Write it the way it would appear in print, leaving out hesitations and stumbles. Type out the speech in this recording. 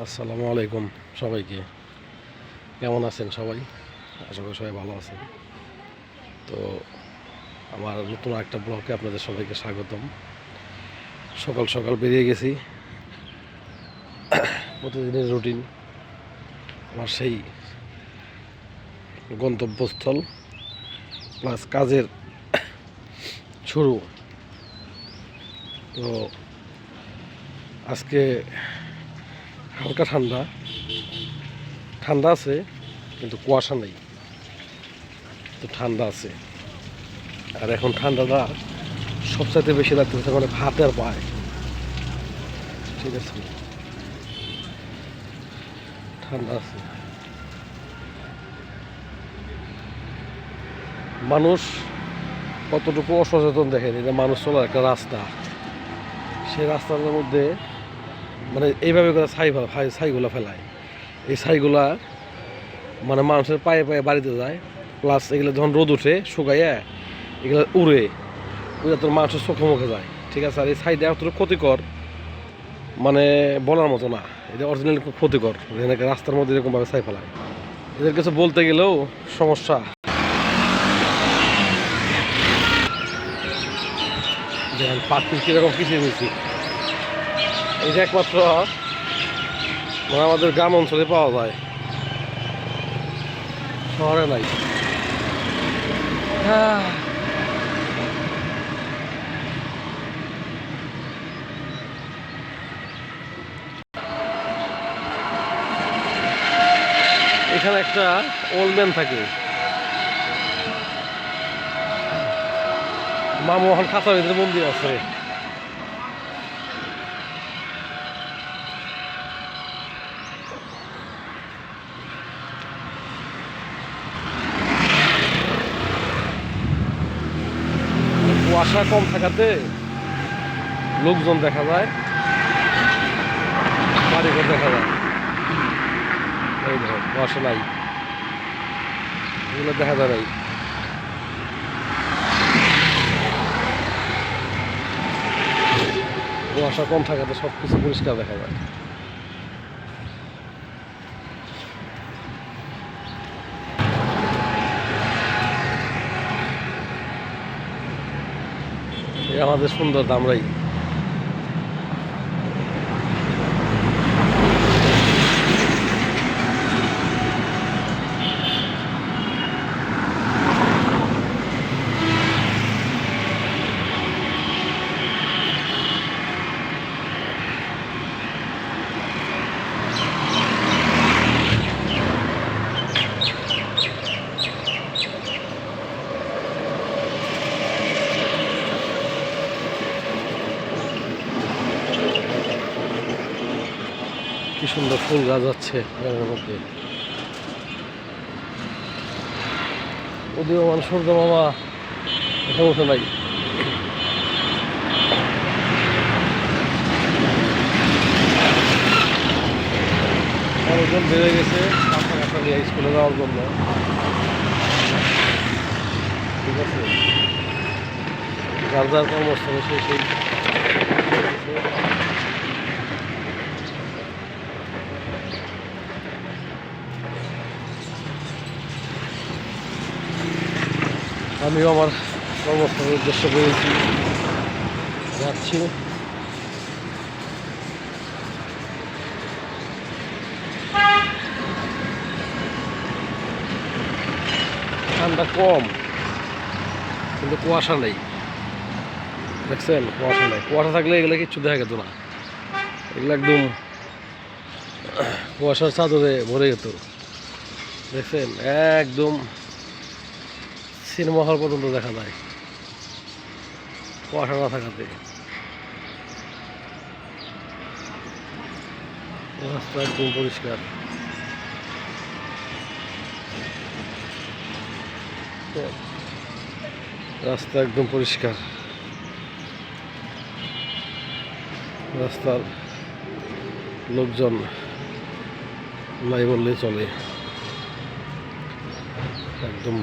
আসসালামু আলাইকুম সবাইকে। কেমন আছেন সবাই? আশা করি সবাই ভালো আছেন। তো আমার নতুন একটা ব্লগে আপনাদের সবাইকে স্বাগতম। সকাল সকাল বেরিয়ে গেছি, প্রতিদিনের রুটিন, আমার সেই গন্তব্যস্থল প্লাস কাজের শুরু। তো আজকে হালকা ঠান্ডা ঠান্ডা আছে, কিন্তু কুয়াশা নেই, তো ঠান্ডা আছে। আর এখন ঠান্ডাটা সবচাইতে বেশি লাগতেছে মানে হাতের পায়ে, ঠিক আছে, ঠান্ডা আছে। মানুষ কতটুকু অসচেতন দেখেন, এটা মানুষ চলার একটা রাস্তা, সেই রাস্তার মধ্যে মানে এইভাবে করে ছাইগুলো ফেলায়। এই ছাইগুলা মানে মানুষের পায়ে পায়ে বাড়িতে যায়, প্লাস এগুলো যখন রোদ উঠে শুকাইয়া এগুলো উড়ে তোর মানুষের চোখে মুখে যায়, ঠিক আছে। আর এই ছাইটা এতটুকু ক্ষতিকর মানে বলার মতো না, এটা অরিজিনালি খুব ক্ষতিকর। এখানে রাস্তার মধ্যে এরকমভাবে ছাই ফেলায়, এদের কিছু বলতে গেলেও সমস্যা। দেখেন পাখির কীরকম পিছিয়ে নিয়েছি, এটা একমাত্র মানে আমাদের গ্রাম অঞ্চলে পাওয়া যায়, শহরে নাই। এখানে একটা ওল্ড ম্যান থাকে, মামু এখন খাঁচার ভিতরে বন্দি আছে। কুয়াশা কম থাকাতে লোকজন দেখা যায়, বাড়িঘর দেখা যায়। এই দেখো কুয়াশা নাই, এগুলো দেখা যায় নাই। কুয়াশা কম থাকাতে সব কিছু পরিষ্কার দেখা যায়। এই আমাদের সুন্দর দামরাই। কি সুন্দর ফুল গাছ আছে গ্রামের মধ্যে। উদীয়মান সূর্য মামা এখন ওঠে নাই। অনেকজন বেড়ে গেছে কাঁচা নিয়ে স্কুলে যাওয়ার জন্য, ঠিক আছে। যার যার কর্মস্থলে সেই আমিও আমার কর্মস্থলের উদ্দেশ্য করেছি, যাচ্ছি। ঠান্ডা কম, কিন্তু কুয়াশা নেই, দেখছেন? কুয়াশা নেই, কুয়াশা থাকলে এগুলো কিচ্ছু দেখা যেত না, এগুলো একদম কুয়াশার চাদরে ভরে যেত, দেখছেন? একদম সিনেমা হল পর্যন্ত দেখা যায় কুয়াশা না থাকাতে। রাস্তা একদম পরিষ্কার, রাস্তা একদম পরিষ্কার, রাস্তার লোকজন নাই বললেই চলে, একদম